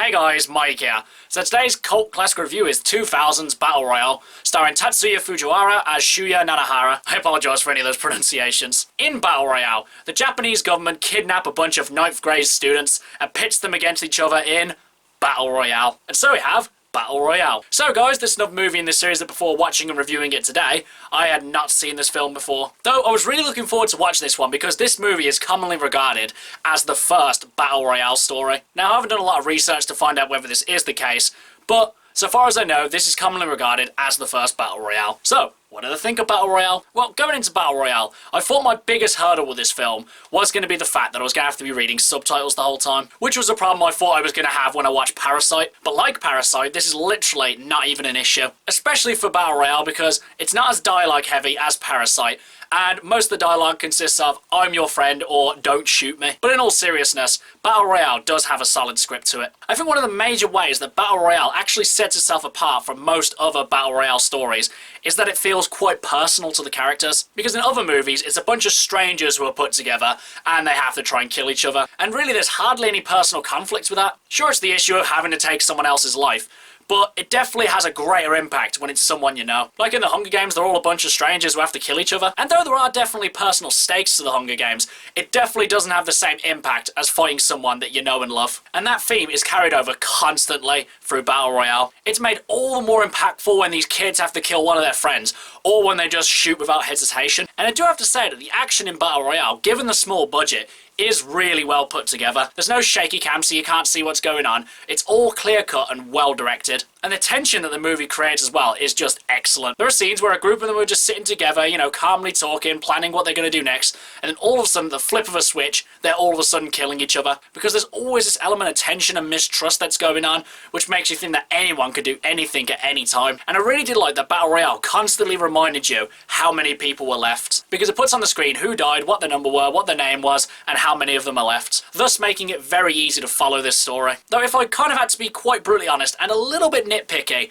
Hey guys, Mike here. So today's cult classic review is 2000's Battle Royale, starring Tatsuya Fujiwara as Shuya Nanahara. I apologise for any of those pronunciations. In Battle Royale, the Japanese government kidnap a bunch of 9th grade students and pits them against each other in Battle Royale. And so we have Battle Royale. So guys, this is another movie in this series that before watching and reviewing it today, I had not seen this film before. Though I was really looking forward to watching this one because this movie is commonly regarded as the first Battle Royale story. Now I haven't done a lot of research to find out whether this is the case, but so far as I know, this is commonly regarded as the first Battle Royale. So, what did I think of Battle Royale? Well, going into Battle Royale, I thought my biggest hurdle with this film was going to be the fact that I was going to have to be reading subtitles the whole time, which was a problem I thought I was going to have when I watched Parasite. But like Parasite, this is literally not even an issue, especially for Battle Royale because it's not as dialogue heavy as Parasite, and most of the dialogue consists of, I'm your friend, or don't shoot me. But in all seriousness, Battle Royale does have a solid script to it. I think one of the major ways that Battle Royale actually sets itself apart from most other Battle Royale stories is that it feels quite personal to the characters. Because in other movies, it's a bunch of strangers who are put together, and they have to try and kill each other. And really, there's hardly any personal conflict with that. Sure, it's the issue of having to take someone else's life, but it definitely has a greater impact when it's someone you know. Like in the Hunger Games, they're all a bunch of strangers who have to kill each other. And though there are definitely personal stakes to the Hunger Games, it definitely doesn't have the same impact as fighting someone that you know and love. And that theme is carried over constantly through Battle Royale. It's made all the more impactful when these kids have to kill one of their friends, or when they just shoot without hesitation. And I do have to say that the action in Battle Royale, given the small budget, is really well put together. There's no shaky cam so you can't see what's going on. It's all clear cut and well directed. And the tension that the movie creates as well is just excellent. There are scenes where a group of them are just sitting together, you know, calmly talking, planning what they're going to do next, and then all of a sudden, the flip of a switch, they're all of a sudden killing each other. Because there's always this element of tension and mistrust that's going on, which makes you think that anyone could do anything at any time. And I really did like that Battle Royale constantly reminded you how many people were left. Because it puts on the screen who died, what their number were, what their name was, and how many of them are left, thus making it very easy to follow this story. Though if I kind of had to be quite brutally honest and a little bit nitpicky,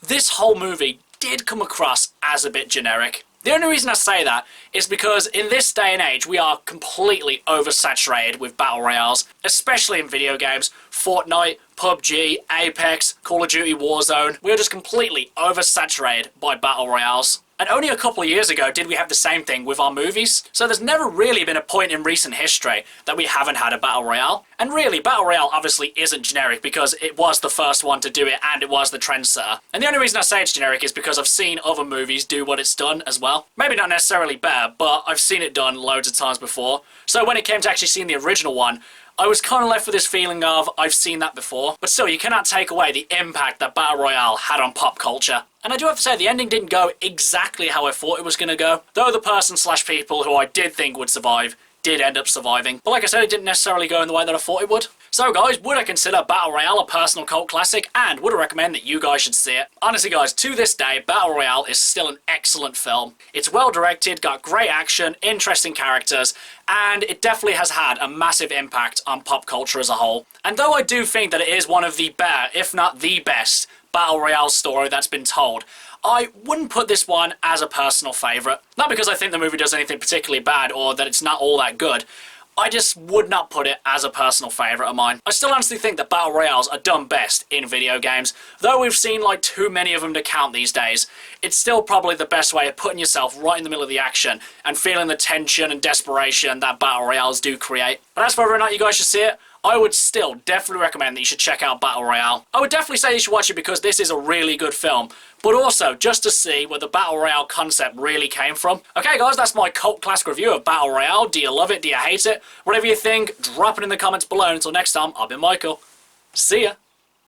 this whole movie did come across as a bit generic. The only reason I say that is because in this day and age we are completely oversaturated with Battle Royales, especially in video games. Fortnite, PUBG, Apex, Call of Duty Warzone, we are just completely oversaturated by Battle Royales. And only a couple of years ago did we have the same thing with our movies. So there's never really been a point in recent history that we haven't had a Battle Royale. And really, Battle Royale obviously isn't generic because it was the first one to do it and it was the trendsetter. And the only reason I say it's generic is because I've seen other movies do what it's done as well. Maybe not necessarily better, but I've seen it done loads of times before. So when it came to actually seeing the original one, I was kind of left with this feeling of, I've seen that before. But still, you cannot take away the impact that Battle Royale had on pop culture. And I do have to say, the ending didn't go exactly how I thought it was going to go. Though the person/people who I did think would survive did end up surviving. But like I said, it didn't necessarily go in the way that I thought it would. So guys, would I consider Battle Royale a personal cult classic? And would I recommend that you guys should see it? Honestly guys, to this day, Battle Royale is still an excellent film. It's well directed, got great action, interesting characters, and it definitely has had a massive impact on pop culture as a whole. And though I do think that it is one of the better, if not the best, Battle Royale story that's been told, I wouldn't put this one as a personal favourite. Not because I think the movie does anything particularly bad or that it's not all that good. I just would not put it as a personal favourite of mine. I still honestly think that Battle Royales are done best in video games. Though we've seen like too many of them to count these days, it's still probably the best way of putting yourself right in the middle of the action and feeling the tension and desperation that Battle Royales do create. But as for whether or not you guys should see it, I would still definitely recommend that you should check out Battle Royale. I would definitely say you should watch it because this is a really good film, but also just to see where the Battle Royale concept really came from. Okay guys, that's my cult classic review of Battle Royale. Do you love it? Do you hate it? Whatever you think, drop it in the comments below. Until next time, I've been Michael. See ya!